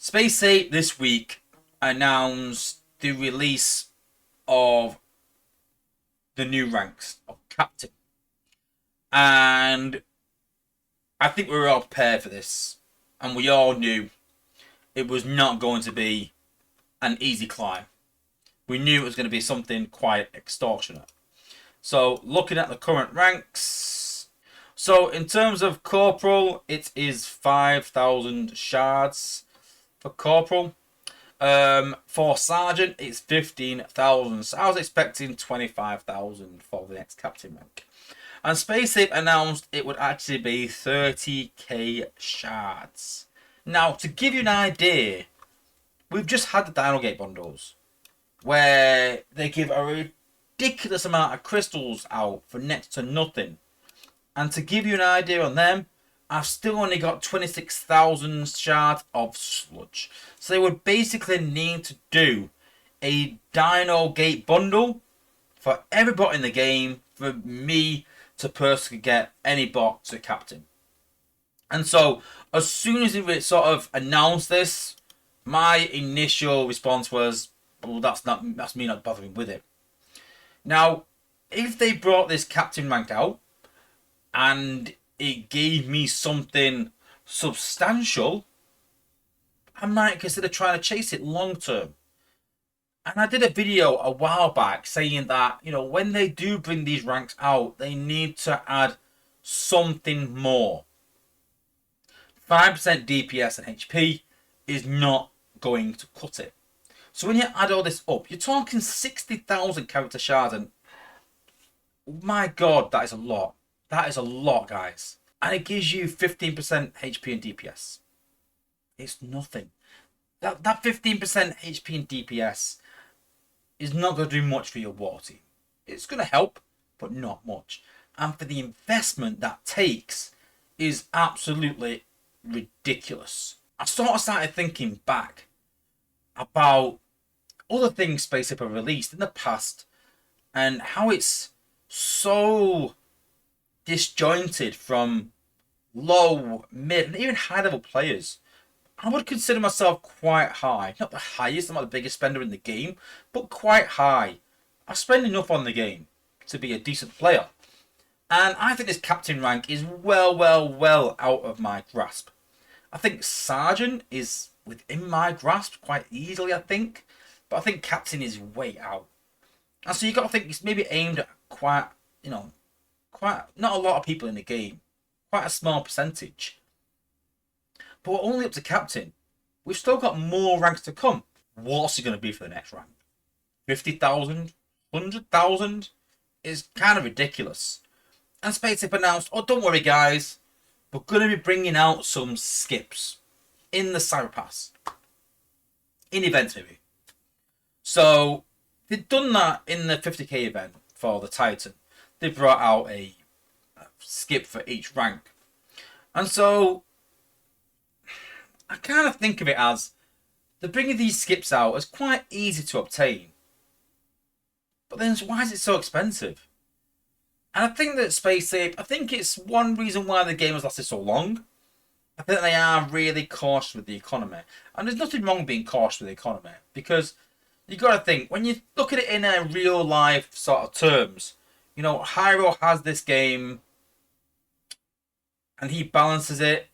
Space 8 this week announced the release of the new ranks of Captain. And I think we were all prepared for this. And we all knew it was not going to be an easy climb. We knew it was going to be something quite extortionate. So, looking at the current ranks. So, in terms of Corporal, it is 5,000 shards for Corporal. For Sergeant, it's 15,000. So I was expecting 25,000 for the next Captain rank. And SpaceSafe announced it would actually be 30k shards. Now, to give you an idea, we've just had the Dino Gate bundles, where they give a ridiculous amount of crystals out for next to nothing. And to give you an idea on them, I've still only got 26,000 shards of sludge. So they would basically need to do a Dino Gate bundle for every bot in the game for me to personally get any bot to Captain. And so, as soon as it sort of announced this, my initial response was, well, that's me not bothering with it. Now, if they brought this Captain rank out and it gave me something substantial, I might consider trying to chase it long term. And I did a video a while back saying that, when they do bring these ranks out, they need to add something more. 5% DPS and HP is not going to cut it. So when you add all this up, you're talking 60,000 character shards, and my god, that is a lot. That is a lot, guys. And it gives you 15% HP and DPS. It's nothing. That 15% HP and DPS is not going to do much for your war team. It's going to help, but not much. And for the investment that takes is absolutely ridiculous. I sort of started thinking back about other things Space Up have released in the past and how it's so disjointed from low, mid, and even high level players. I would consider myself quite high. Not the highest, I'm not the biggest spender in the game, but quite high. I spend enough on the game to be a decent player. And I think this Captain rank is well out of my grasp. I think Sergeant is within my grasp quite easily, I think. But I think Captain is way out. And so you've got to think it's maybe aimed at quite not a lot of people in the game. Quite a small percentage. But we're only up to Captain. We've still got more ranks to come. What's it going to be for the next rank? 50,000? 100,000? Is kind of ridiculous. And SpaceX announced, oh, don't worry, guys. We're going to be bringing out some skips in the Cyber Pass. In events, maybe. So, they've done that in the 50k event for the Titan. They brought out a skip for each rank. And so, I kind of think of it as they're bringing these skips out as quite easy to obtain. But then why is it so expensive? And I think that I think it's one reason why the game has lasted so long. I think they are really cautious with the economy. And there's nothing wrong being cautious with the economy. Because you got to think, when you look at it in a real life sort of terms, Hyro has this game and he balances it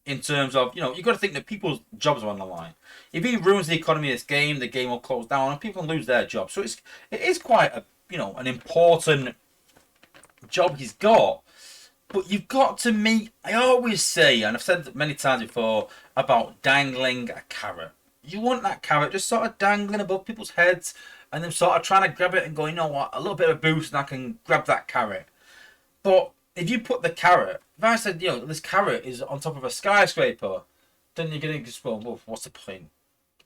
in terms of, you've got to think that people's jobs are on the line. If he ruins the economy of this game, the game will close down and people can lose their jobs. So it is quite a, an important job he's got. But you've got to meet, I always say, and I've said it many times before, about dangling a carrot. You want that carrot just sort of dangling above people's heads and them sort of trying to grab it and go, you know what, a little bit of a boost and I can grab that carrot. But if you put the carrot, if I said, this carrot is on top of a skyscraper, then you're going to just go, well, what's the point?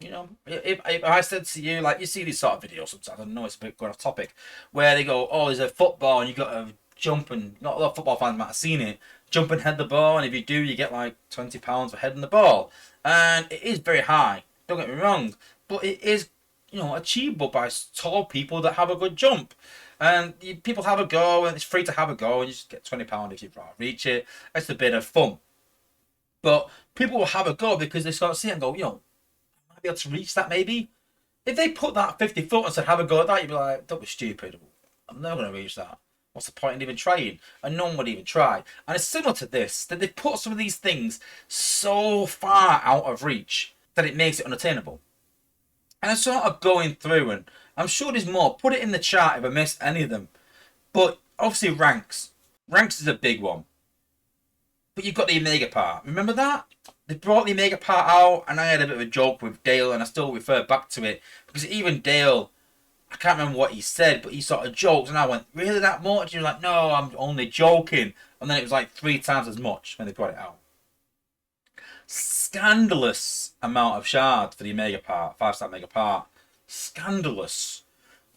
If I said to you, like, you see these sort of videos sometimes, I know it's a bit going off topic, where they go, oh, there's a football and you got to jump, and not a lot of football fans might have seen it, jump and head the ball, and if you do, you get like £20 for heading the ball. And it is very high, don't get me wrong, but it is, achievable by tall people that have a good jump. And people have a go, and it's free to have a go, and you just get £20 if you reach it. It's a bit of fun. But people will have a go because they start seeing it and go, might be able to reach that maybe. If they put that 50 foot and said, have a go at that, you'd be like, don't be stupid. I'm never going to reach that. What's the point in even trying? And no one would even try. And it's similar to this, that they put some of these things so far out of reach that it makes it unattainable. And I'm sort of going through, and I'm sure there's more. Put it in the chat if I missed any of them. But obviously ranks. Ranks is a big one. But you've got the Omega part. Remember that? They brought the Omega part out, and I had a bit of a joke with Dale, and I still refer back to it. Because even Dale, I can't remember what he said, but he sort of joked, and I went, really that much? And he was like, no, I'm only joking. And then it was like 3 times as much when they brought it out. Scandalous amount of shards for the Omega part, 5-star Omega part. Scandalous.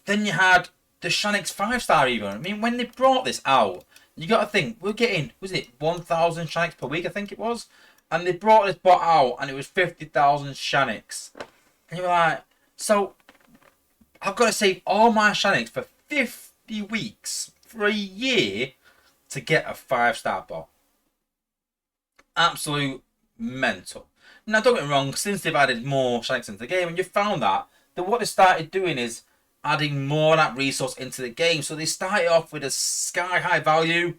Then you had the Shanix 5-star even. I mean, when they brought this out, you got to think, we're getting, was it 1,000 Shanix per week, I think it was? And they brought this bot out, and it was 50,000 Shanix. And you're like, so, I've got to save all my Shanix for 50 weeks, for a year, to get a 5-star bot. Absolute mental. Now, don't get me wrong, since they've added more Shanix into the game, and you found that what they started doing is adding more of that resource into the game. So they started off with a sky-high value,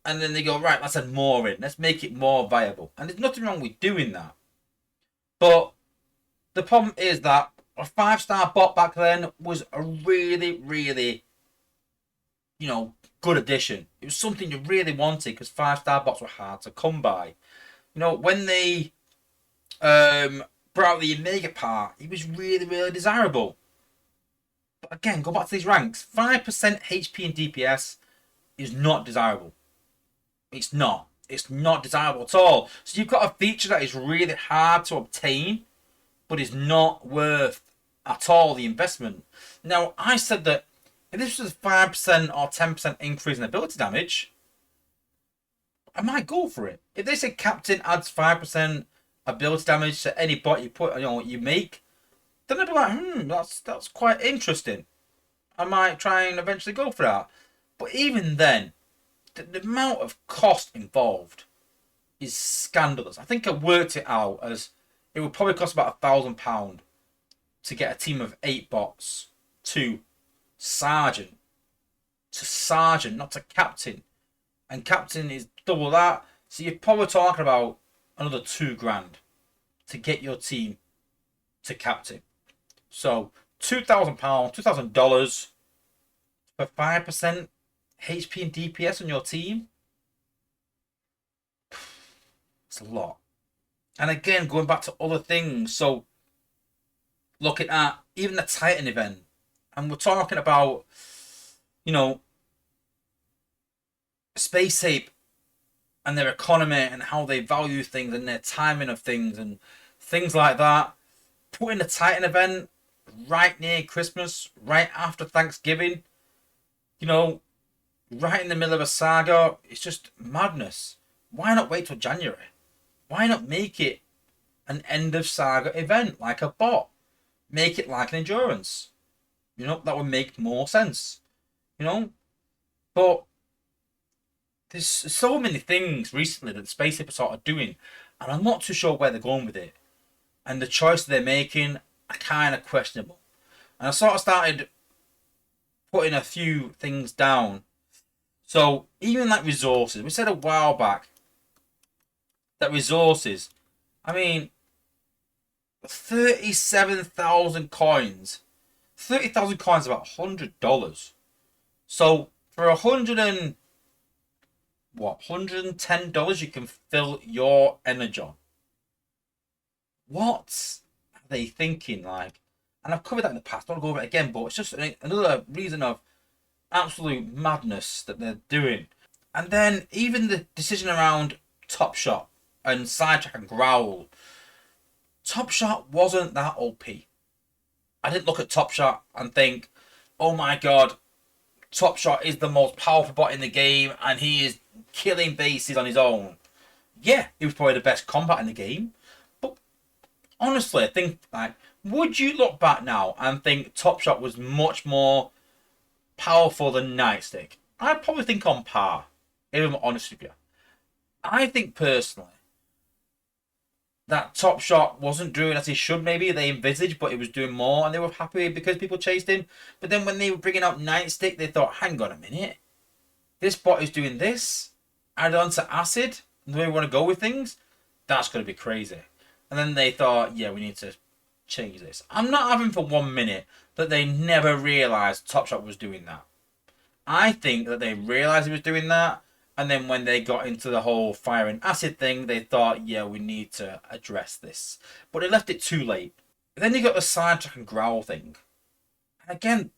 and then they go, right, let's add more in. Let's make it more viable. And there's nothing wrong with doing that. But the problem is that a 5-star bot back then was a really, really, good addition. It was something you really wanted because 5-star bots were hard to come by. When they brought out the Omega part, it was really, really desirable. But again, go back to these ranks. 5% HP and DPS is not desirable. It's not. It's not desirable at all. So you've got a feature that is really hard to obtain, but is not worth at all the investment. Now, I said that if this was a 5% or 10% increase in ability damage, I might go for it. If they say Captain adds 5% ability damage to any bot you put, you make, then I'd be like, that's quite interesting. I might try and eventually go for that. But even then, the amount of cost involved is scandalous. I think I worked it out as it would probably cost about £1,000 to get a team of 8 bots to sergeant. To sergeant, not to captain. And captain is double that. So you're probably talking about another £2,000 to get your team to captain. So £2,000, $2,000 for 5% HP and DPS on your team. It's a lot. And again, going back to other things. So looking at even the Titan event, and we're talking about, Space Ape and their economy and how they value things and their timing of things and things like that. Putting the Titan event right near Christmas, right after Thanksgiving, right in the middle of a saga, it's just madness. Why not wait till January? Why not make it an end of saga event like a bot? Make it like an endurance. That would make more sense. But there's so many things recently that Space Ape are sort of doing, and I'm not too sure where they're going with it. And the choice they're making are kind of questionable. And I sort of started putting a few things down. So even like resources, we said a while back that resources, 37,000 coins. 30,000 coins is about $100. So for $110 you can fill your energon. What are they thinking? And I've covered that in the past, I don't want to go over it again, but it's just another reason of absolute madness that they're doing. And then even the decision around Top Shot and Sidetrack and Growl. Top Shot wasn't that OP. I didn't look at Top Shot and think, oh my god, Top Shot is the most powerful bot in the game and he is killing bases on his own. Yeah, he was probably the best combat in the game. But honestly, I think, would you look back now and think Top Shot was much more powerful than Nightstick? I'd probably think on par, if I'm honest with you. I think personally, that Top Shot wasn't doing as he should, maybe they envisaged, but he was doing more, and they were happy because people chased him. But then when they were bringing out Nightstick, they thought, hang on a minute, this bot is doing this, add on to Acid, and the way we want to go with things, that's going to be crazy. And then they thought, yeah, we need to change this. I'm not having for 1 minute that they never realised Top Shot was doing that. I think that they realised he was doing that, and then when they got into the whole fire and acid thing, they thought, yeah, we need to address this. But they left it too late. Then you got the sidetrack and growl thing. And again,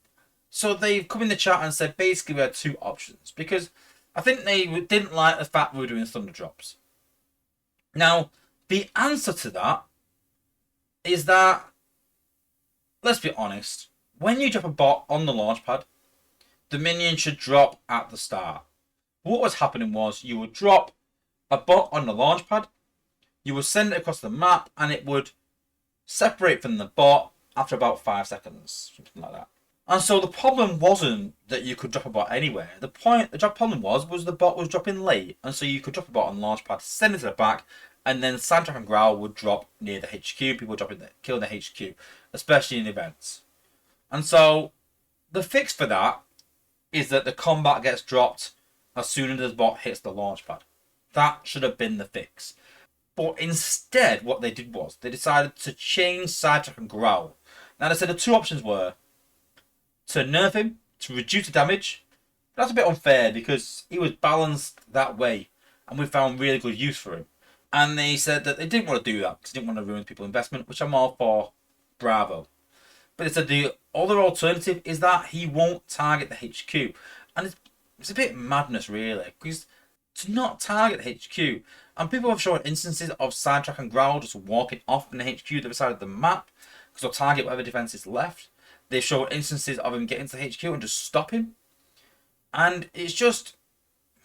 so they've come in the chat and said basically we had two options. Because I think they didn't like the fact we were doing thunder drops. Now, the answer to that is that, let's be honest, when you drop a bot on the launchpad, the minion should drop at the start. What was happening was you would drop a bot on the launchpad, you would send it across the map, and it would separate from the bot after about 5 seconds, something like that. And so the problem wasn't that you could drop a bot anywhere. The problem was the bot was dropping late, and so you could drop a bot on the launchpad, send it to the back, and then Sidetrack and Growl would drop near the HQ. People dropping killing the HQ, especially in events. And so the fix for that is that the combat gets dropped as soon as the bot hits the launchpad. That should have been the fix. But instead, what they did was they decided to change Sidetrack and Growl. Now they said the two options were to nerf him, to reduce the damage. But that's a bit unfair because he was balanced that way and we found really good use for him. And they said that they didn't want to do that because they didn't want to ruin people's investment, which I'm all for. Bravo. But they said the other alternative is that he won't target the HQ. And it's a bit madness, really, because to not target the HQ, and people have shown instances of Sidetrack and Growl just walking off in the HQ the other side of the map because they'll target whatever defense is left. They've shown instances of him getting to the HQ and just stop him. And it's just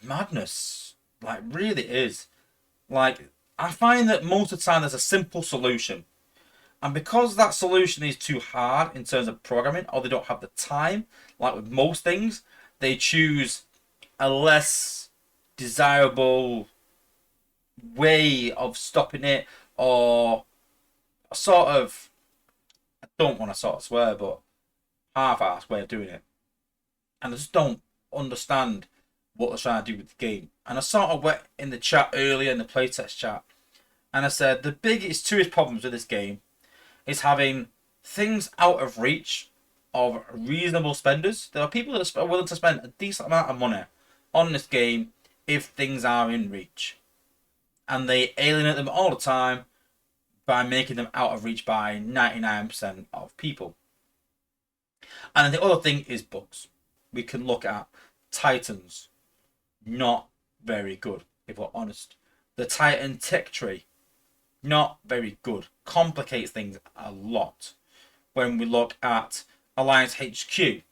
madness. Like, really is. Like, I find that most of the time there's a simple solution. And because that solution is too hard in terms of programming, or they don't have the time, like with most things, they choose a less desirable way of stopping it, or a sort of, I don't want to sort of swear, but half-assed way of doing it. And I just don't understand what they're trying to do with the game. And I sort of went in the chat earlier, in the playtest chat, and I said the two problems with this game is having things out of reach of reasonable spenders. There are people that are willing to spend a decent amount of money on this game if things are in reach. And they alienate them all the time by making them out of reach by 99% of people. And the other thing is bugs. We can look at Titans. Not very good, if we're honest. The Titan tech tree. Not very good. Complicates things a lot. When we look at Alliance HQ,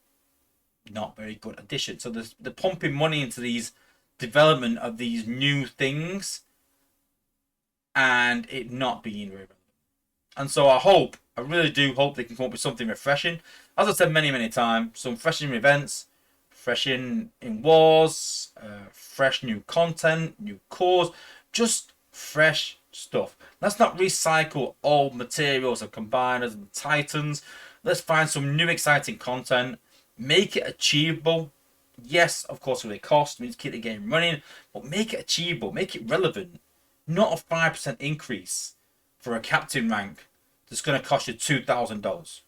not very good addition. So they're pumping money into these development of these new things and it not being very relevant. And so I really do hope they can come up with something refreshing. As I said many times, some refreshing events, refreshing in wars, fresh new content, new cores, just fresh stuff. Let's not recycle old materials of combiners and titans. Let's find some new exciting content. Make it achievable. Yes, of course, with a cost, we need to keep the game running, but make it achievable, make it relevant. Not a 5% increase for a captain rank that's going to cost you $2,000.